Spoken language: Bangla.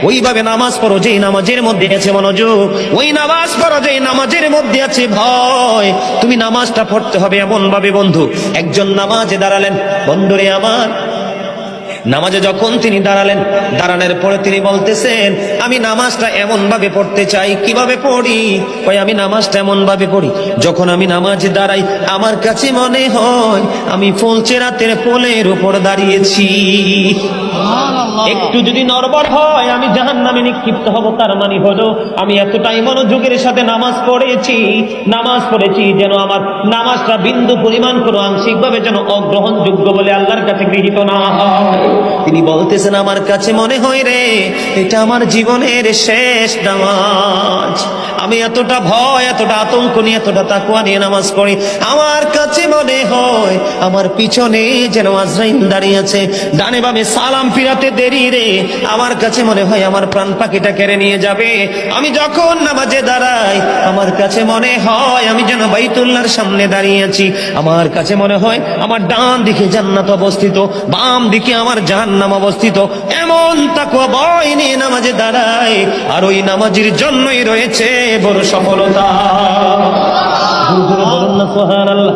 ওইভাবে নামাজ পড়ো যেই নামাজের মধ্যে আছে মনোযোগ, ওই নামাজ পড়ো যেই নামাজের মধ্যে আছে ভয়। তুমি নামাজটা পড়তে হবে এমন ভাবে বন্ধু, একজন নামাজে দাঁড়ালেন, বন্ধুরে আমার, নামাজে যখন তিনি দাঁড়ালেন, দাঁড়ানোর পরে তিনি বলতেছেন আমি নামাজটা এমন ভাবে পড়তে চাই। কিভাবে পড়ি? কই আমি নামাজটা এমন ভাবে পড়ি, যখন আমি নামাজে দাঁড়াই আমার কাছে মনে হয় আমি ফুলচেরাতের পোলের উপর দাঁড়িয়েছি। একটু যদি নড়বড় হয় আমি জাহান্নামে নিক্ষিপ্ত হব। তার মানে হলো আমি এতটাই মনোযোগের সাথে নামাজ পড়েছি যেন আমার নামাজটা বিন্দু পরিমাণ কোনো আংশিকভাবে যেন অগ্রহণযোগ্য বলে আল্লাহর কাছে গৃহীত না হয়। তিনি বলতেছেন আমার কাছে মনে হয় রে এটা আমার জীবনের শেষ নামাজ। আমি এতটা ভয়, এতটা আতঙ্ক নিয়ে, এতটা তাকওয়া নিয়ে নামাজ পড়ি, আমার কাছে মনে হয় আমার পিছনে যেন আজরাইল দাঁড়িয়ে আছে, ডানে বামে সালাম ফিরাতে দেরি রে, আমার কাছে মনে হয় আমার প্রাণ পাখিটা কেড়ে নিয়ে যাবে। আমি যখন নামাজে দাঁড়াই আমার কাছে মনে হয় আমি যেন বাইতুল্লাহর সামনে দাঁড়িয়ে আছি। আমার কাছে মনে হয় আমার ডান দিকে জান্নাত অবস্থিত, বাম দিকে আমার জাহান্নাম অবস্থিত। এমন তাকওয়া ভয় নিয়ে নামাজে দাঁড়াই, আর ওই নামাজের জন্যই রয়েছে বড় সফলতা। বলুন না সুবহানাল্লাহ।